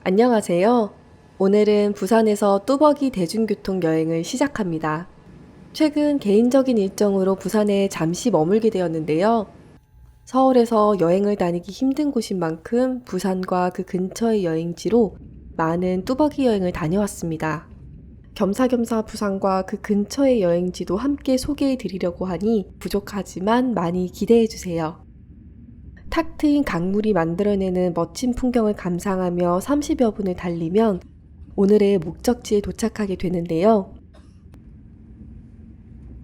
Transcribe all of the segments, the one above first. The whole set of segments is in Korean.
안녕하세요. 오늘은 부산에서 뚜벅이 대중교통 여행을 시작합니다. 최근 개인적인 일정으로 부산에 잠시 머물게 되었는데요. 서울에서 여행을 다니기 힘든 곳인 만큼 부산과 그 근처의 여행지로 많은 뚜벅이 여행을 다녀왔습니다. 겸사겸사 부산과 그 근처의 여행지도 함께 소개해 드리려고 하니 부족하지만 많이 기대해 주세요. 탁 트인 강물이 만들어내는 멋진 풍경을 감상하며 30여 분을 달리면 오늘의 목적지에 도착하게 되는데요.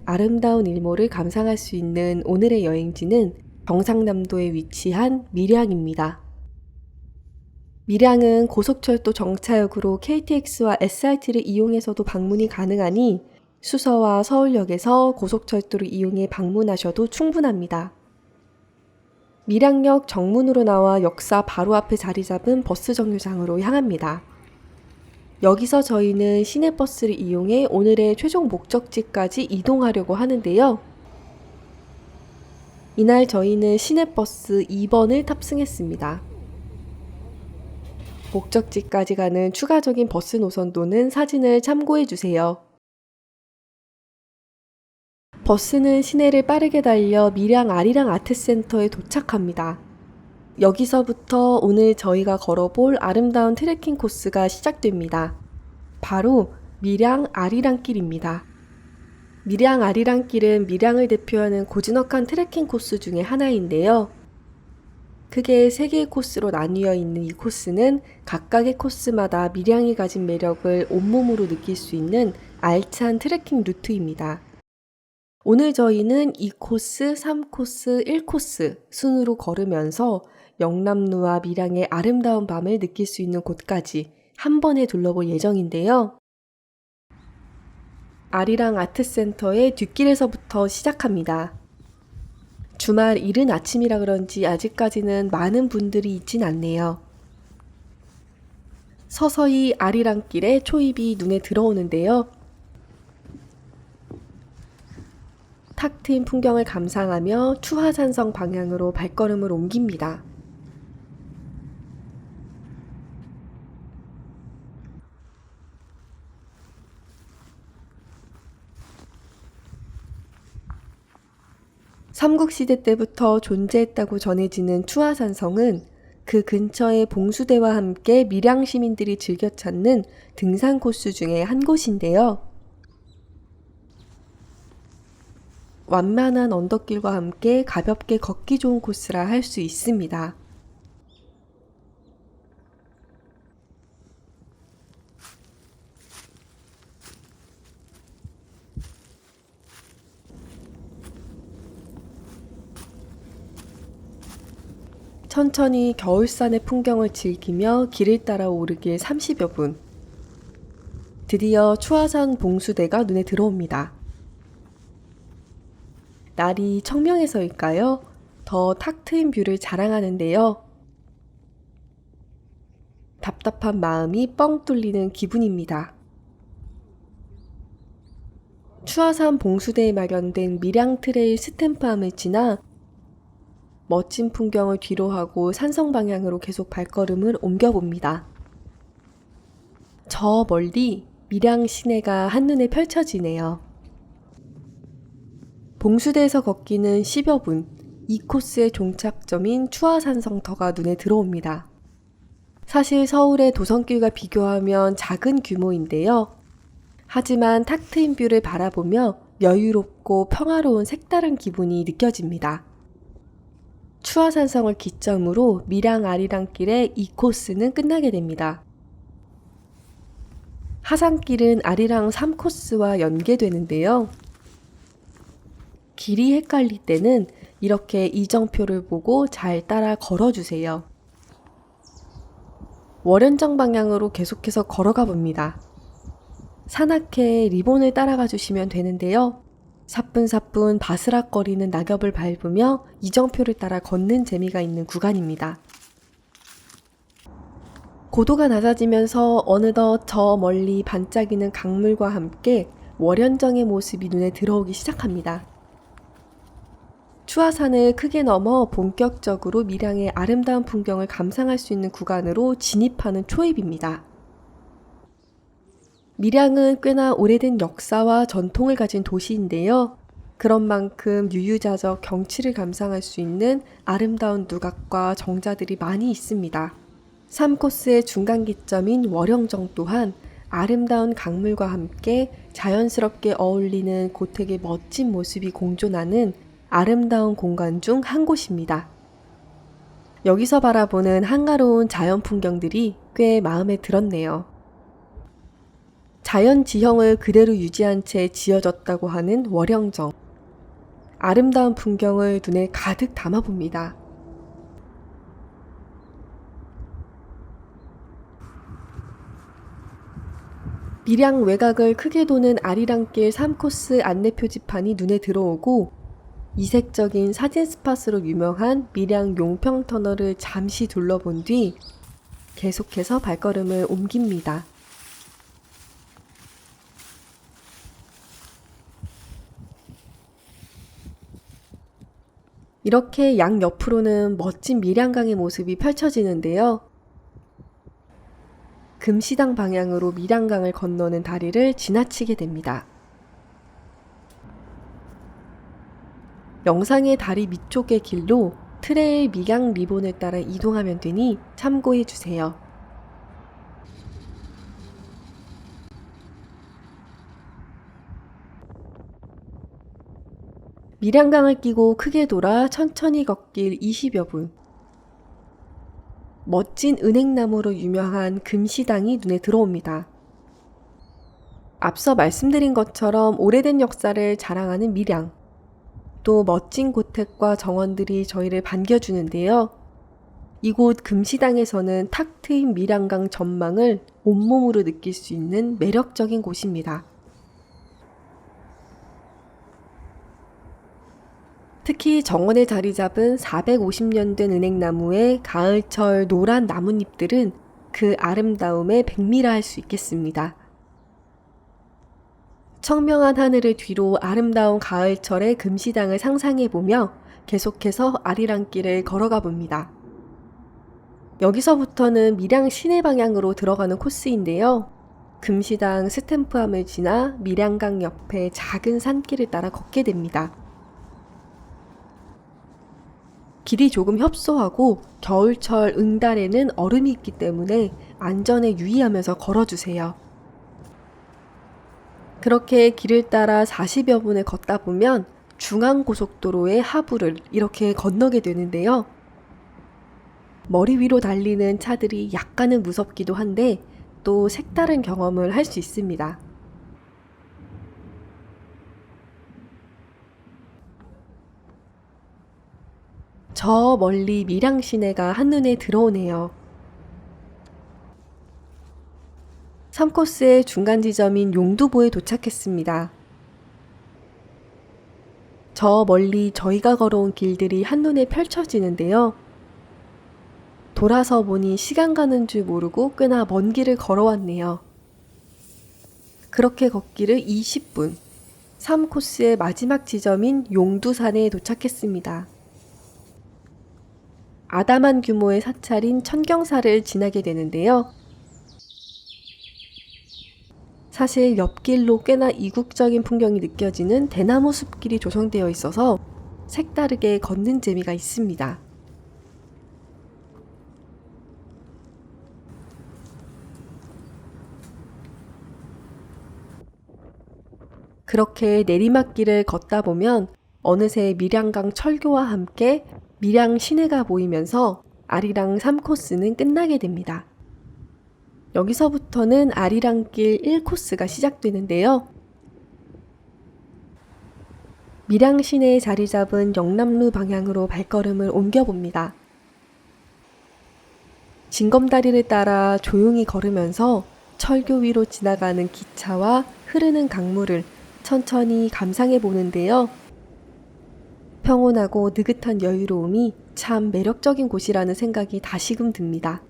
아름다운 일몰을 감상할 수 있는 오늘의 여행지는 경상남도에 위치한 밀양입니다. 밀양은 고속철도 정차역으로 KTX와 SRT를 이용해서도 방문이 가능하니 수서와 서울역에서 고속철도를 이용해 방문하셔도 충분합니다. 밀양역 정문으로 나와 역사 바로 앞에 자리 잡은 버스 정류장으로 향합니다. 여기서 저희는 시내버스를 이용해 오늘의 최종 목적지까지 이동하려고 하는데요. 이날 저희는 시내버스 2번을 탑승했습니다. 목적지까지 가는 추가적인 버스 노선도는 사진을 참고해 주세요. 버스는 시내를 빠르게 달려 밀양 아리랑 아트센터에 도착합니다. 여기서부터 오늘 저희가 걸어볼 아름다운 트레킹 코스가 시작됩니다. 바로 밀양 아리랑길입니다. 밀양 아리랑길은 밀양을 대표하는 고즈넉한 트레킹 코스 중에 하나인데요. 크게 3개의 코스로 나뉘어 있는 이 코스는 각각의 코스마다 밀양이 가진 매력을 온몸으로 느낄 수 있는 알찬 트레킹 루트입니다. 오늘 저희는 2코스, 3코스, 1코스 순으로 걸으면서 영남루와 밀양의 아름다운 밤을 느낄 수 있는 곳까지 한 번에 둘러볼 예정인데요. 아리랑 아트센터의 뒷길에서부터 시작합니다. 주말 이른 아침이라 그런지 아직까지는 많은 분들이 있진 않네요. 서서히 아리랑길의 초입이 눈에 들어오는데요. 탁 트인 풍경을 감상하며 추하산성 방향으로 발걸음을 옮깁니다. 삼국시대 때부터 존재했다고 전해지는 추하산성은 그 근처의 봉수대와 함께 밀양 시민들이 즐겨 찾는 등산 코스 중에 한 곳인데요. 완만한 언덕길과 함께 가볍게 걷기 좋은 코스라 할 수 있습니다. 천천히 겨울산의 풍경을 즐기며 길을 따라 오르길 30여 분. 드디어 추하산 봉수대가 눈에 들어옵니다. 날이 청명해서일까요? 더 탁 트인 뷰를 자랑하는데요. 답답한 마음이 뻥 뚫리는 기분입니다. 추하산 봉수대에 마련된 밀양 트레일 스탬프함을 지나 멋진 풍경을 뒤로하고 산성 방향으로 계속 발걸음을 옮겨봅니다. 저 멀리 밀양 시내가 한눈에 펼쳐지네요. 봉수대에서 걷기는 10여 분, 이 코스의 종착점인 추하산성터가 눈에 들어옵니다. 사실 서울의 도성길과 비교하면 작은 규모인데요. 하지만 탁 트인 뷰를 바라보며 여유롭고 평화로운 색다른 기분이 느껴집니다. 추하산성을 기점으로 밀양 아리랑길의 이 코스는 끝나게 됩니다. 하산길은 아리랑 3코스와 연계되는데요. 길이 헷갈릴 때는 이렇게 이정표를 보고 잘 따라 걸어주세요. 월연정 방향으로 계속해서 걸어가 봅니다. 산악회에 리본을 따라가 주시면 되는데요. 사뿐사뿐 바스락거리는 낙엽을 밟으며 이정표를 따라 걷는 재미가 있는 구간입니다. 고도가 낮아지면서 어느덧 저 멀리 반짝이는 강물과 함께 월연정의 모습이 눈에 들어오기 시작합니다. 추화산을 크게 넘어 본격적으로 밀양의 아름다운 풍경을 감상할 수 있는 구간으로 진입하는 초입입니다. 밀양은 꽤나 오래된 역사와 전통을 가진 도시인데요. 그런 만큼 유유자적 경치를 감상할 수 있는 아름다운 누각과 정자들이 많이 있습니다. 3코스의 중간 기점인 월영정 또한 아름다운 강물과 함께 자연스럽게 어울리는 고택의 멋진 모습이 공존하는 아름다운 공간 중 한 곳입니다. 여기서 바라보는 한가로운 자연 풍경들이 꽤 마음에 들었네요. 자연 지형을 그대로 유지한 채 지어졌다고 하는 월영정. 아름다운 풍경을 눈에 가득 담아봅니다. 밀양 외곽을 크게 도는 아리랑길 3코스 안내 표지판이 눈에 들어오고 이색적인 사진 스팟으로 유명한 밀양 용평 터널을 잠시 둘러본 뒤 계속해서 발걸음을 옮깁니다. 이렇게 양옆으로는 멋진 밀양강의 모습이 펼쳐지는데요. 금시당 방향으로 밀양강을 건너는 다리를 지나치게 됩니다. 영상의 다리 밑쪽의 길로 트레일 밀양 리본을 따라 이동하면 되니 참고해 주세요. 밀양강을 끼고 크게 돌아 천천히 걷길 20여 분. 멋진 은행나무로 유명한 금시당이 눈에 들어옵니다. 앞서 말씀드린 것처럼 오래된 역사를 자랑하는 밀양. 또 멋진 고택과 정원들이 저희를 반겨주는데요. 이곳 금시당에서는 탁 트인 밀양강 전망을 온몸으로 느낄 수 있는 매력적인 곳입니다. 특히 정원에 자리 잡은 450년 된 은행나무의 가을철 노란 나뭇잎들은 그 아름다움에 백미라 할 수 있겠습니다. 청명한 하늘을 뒤로 아름다운 가을철의 금시당을 상상해보며 계속해서 아리랑길을 걸어가 봅니다. 여기서부터는 밀양 시내 방향으로 들어가는 코스인데요. 금시당 스탬프함을 지나 밀양강 옆에 작은 산길을 따라 걷게 됩니다. 길이 조금 협소하고 겨울철 응달에는 얼음이 있기 때문에 안전에 유의하면서 걸어주세요. 그렇게 길을 따라 40여 분을 걷다 보면 중앙고속도로의 하부를 이렇게 건너게 되는데요. 머리 위로 달리는 차들이 약간은 무섭기도 한데 또 색다른 경험을 할 수 있습니다. 저 멀리 밀양 시내가 한눈에 들어오네요. 3코스의 중간 지점인 용두보에 도착했습니다. 저 멀리 저희가 걸어온 길들이 한눈에 펼쳐지는데요. 돌아서 보니 시간 가는 줄 모르고 꽤나 먼 길을 걸어왔네요. 그렇게 걷기를 20분, 3코스의 마지막 지점인 용두산에 도착했습니다. 아담한 규모의 사찰인 천경사를 지나게 되는데요. 사실 옆길로 꽤나 이국적인 풍경이 느껴지는 대나무 숲길이 조성되어 있어서 색다르게 걷는 재미가 있습니다. 그렇게 내리막길을 걷다 보면 어느새 밀양강 철교와 함께 밀양 시내가 보이면서 아리랑 3코스는 끝나게 됩니다. 여기서부터는 아리랑길 1코스가 시작되는데요. 밀양 시내에 자리 잡은 영남루 방향으로 발걸음을 옮겨봅니다. 징검다리를 따라 조용히 걸으면서 철교 위로 지나가는 기차와 흐르는 강물을 천천히 감상해 보는데요. 평온하고 느긋한 여유로움이 참 매력적인 곳이라는 생각이 다시금 듭니다.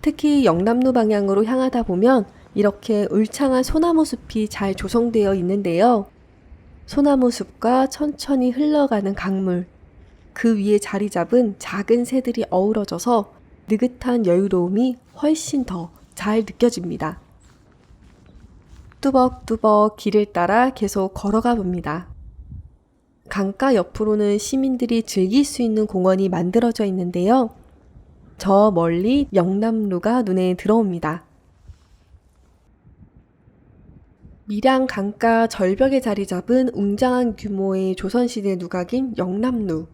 특히 영남로 방향으로 향하다 보면 이렇게 울창한 소나무 숲이 잘 조성되어 있는데요. 소나무 숲과 천천히 흘러가는 강물, 그 위에 자리 잡은 작은 새들이 어우러져서 느긋한 여유로움이 훨씬 더 잘 느껴집니다. 뚜벅뚜벅 길을 따라 계속 걸어가 봅니다. 강가 옆으로는 시민들이 즐길 수 있는 공원이 만들어져 있는데요. 저 멀리 영남루가 눈에 들어옵니다. 밀양 강가 절벽에 자리 잡은 웅장한 규모의 조선시대 누각인 영남루.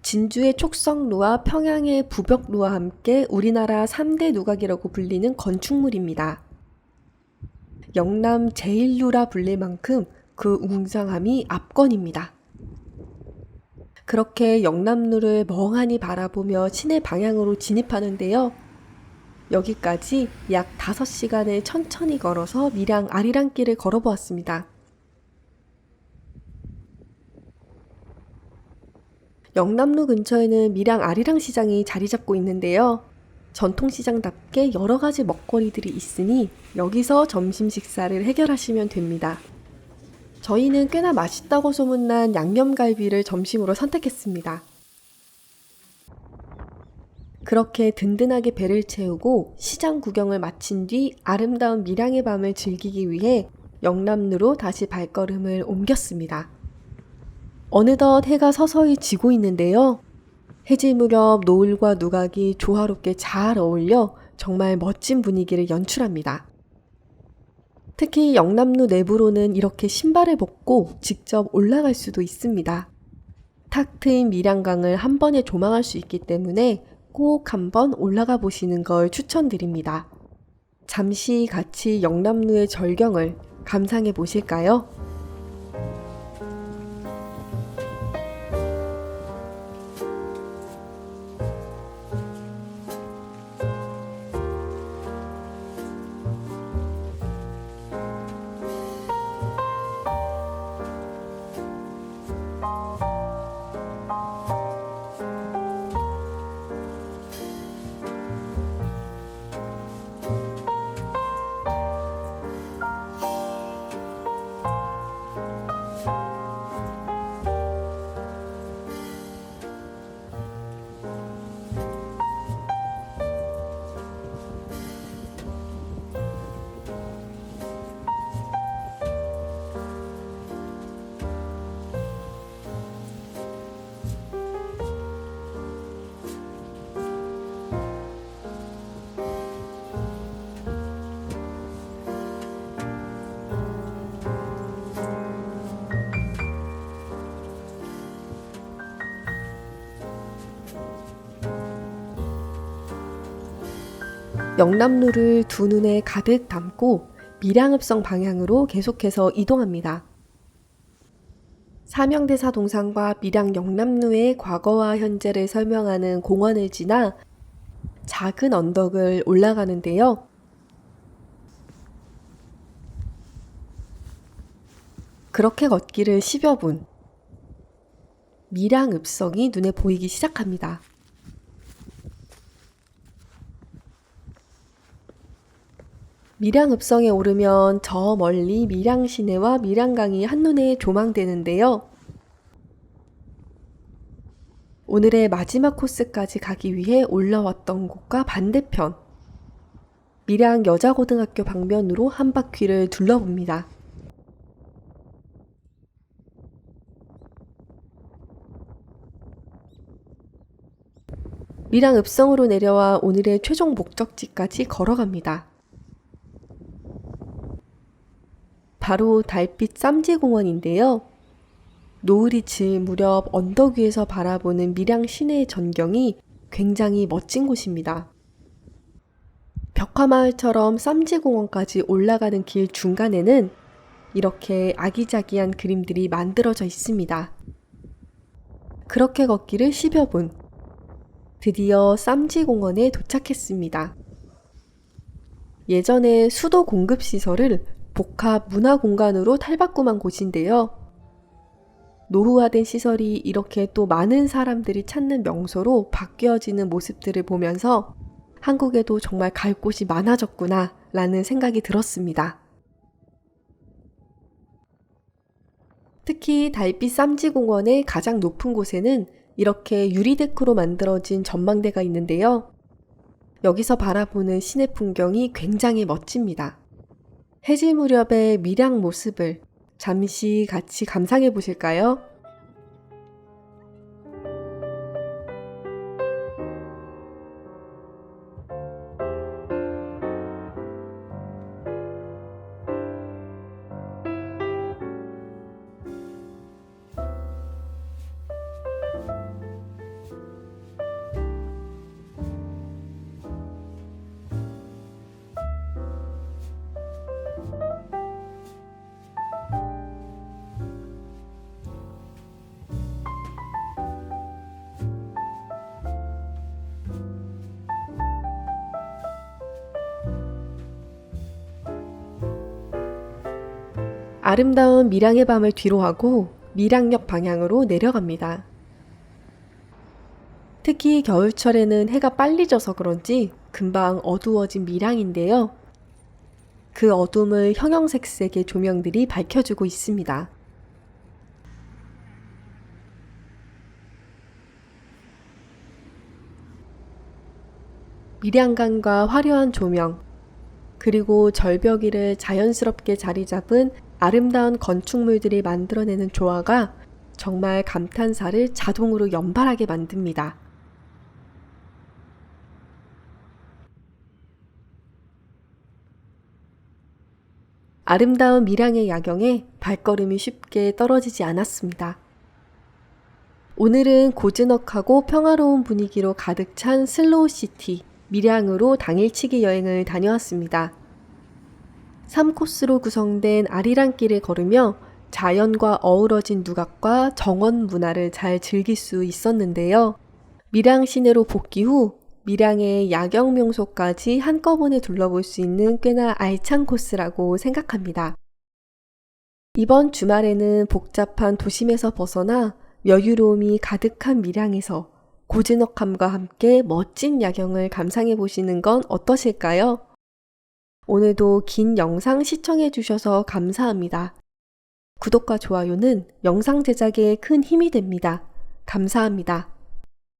진주의 촉성루와 평양의 부벽루와 함께 우리나라 3대 누각이라고 불리는 건축물입니다. 영남 제1루라 불릴 만큼 그 웅장함이 압권입니다. 그렇게 영남루를 멍하니 바라보며 시내 방향으로 진입하는데요. 여기까지 약 5시간을 천천히 걸어서 밀양 아리랑길을 걸어보았습니다. 영남루 근처에는 밀양 아리랑 시장이 자리 잡고 있는데요. 전통시장답게 여러 가지 먹거리들이 있으니 여기서 점심 식사를 해결하시면 됩니다. 저희는 꽤나 맛있다고 소문난 양념갈비를 점심으로 선택했습니다. 그렇게 든든하게 배를 채우고 시장 구경을 마친 뒤 아름다운 밀양의 밤을 즐기기 위해 영남루로 다시 발걸음을 옮겼습니다. 어느덧 해가 서서히 지고 있는데요. 해질 무렵 노을과 누각이 조화롭게 잘 어울려 정말 멋진 분위기를 연출합니다. 특히 영남루 내부로는 이렇게 신발을 벗고 직접 올라갈 수도 있습니다. 탁 트인 밀양강을 한 번에 조망할 수 있기 때문에 꼭 한번 올라가 보시는 걸 추천드립니다. 잠시 같이 영남루의 절경을 감상해 보실까요? 영남루를 두 눈에 가득 담고 밀양읍성 방향으로 계속해서 이동합니다. 사명대사 동상과 밀양 영남루의 과거와 현재를 설명하는 공원을 지나 작은 언덕을 올라가는데요. 그렇게 걷기를 10여 분. 밀양읍성이 눈에 보이기 시작합니다. 밀양읍성에 오르면 저 멀리 밀양시내와 밀양강이 한눈에 조망되는데요. 오늘의 마지막 코스까지 가기 위해 올라왔던 곳과 반대편, 밀양 여자고등학교 방면으로 한 바퀴를 둘러봅니다. 밀양읍성으로 내려와 오늘의 최종 목적지까지 걸어갑니다. 바로 달빛 쌈지공원인데요. 노을이 질 무렵 언덕 위에서 바라보는 밀양 시내의 전경이 굉장히 멋진 곳입니다. 벽화마을처럼 쌈지공원까지 올라가는 길 중간에는 이렇게 아기자기한 그림들이 만들어져 있습니다. 그렇게 걷기를 10여 분. 드디어 쌈지공원에 도착했습니다. 예전에 수도 공급시설을 복합 문화공간으로 탈바꿈한 곳인데요. 노후화된 시설이 이렇게 또 많은 사람들이 찾는 명소로 바뀌어지는 모습들을 보면서 한국에도 정말 갈 곳이 많아졌구나 라는 생각이 들었습니다. 특히 달빛 쌈지공원의 가장 높은 곳에는 이렇게 유리데크로 만들어진 전망대가 있는데요. 여기서 바라보는 시내 풍경이 굉장히 멋집니다. 해질 무렵의 밀양 모습을 잠시 같이 감상해 보실까요? 아름다운 밀양의 밤을 뒤로하고 밀양역 방향으로 내려갑니다. 특히 겨울철에는 해가 빨리 져서 그런지 금방 어두워진 밀양인데요. 그 어둠을 형형색색의 조명들이 밝혀주고 있습니다. 밀양강과 화려한 조명, 그리고 절벽 위를 자연스럽게 자리 잡은 아름다운 건축물들이 만들어내는 조화가 정말 감탄사를 자동으로 연발하게 만듭니다. 아름다운 밀양의 야경에 발걸음이 쉽게 떨어지지 않았습니다. 오늘은 고즈넉하고 평화로운 분위기로 가득 찬 슬로우시티 밀양으로 당일치기 여행을 다녀왔습니다. 3코스로 구성된 아리랑길을 걸으며 자연과 어우러진 누각과 정원 문화를 잘 즐길 수 있었는데요. 밀양 시내로 복귀 후 밀양의 야경 명소까지 한꺼번에 둘러볼 수 있는 꽤나 알찬 코스라고 생각합니다. 이번 주말에는 복잡한 도심에서 벗어나 여유로움이 가득한 밀양에서 고즈넉함과 함께 멋진 야경을 감상해 보시는 건 어떠실까요? 오늘도 긴 영상 시청해 주셔서 감사합니다. 구독과 좋아요는 영상 제작에 큰 힘이 됩니다. 감사합니다.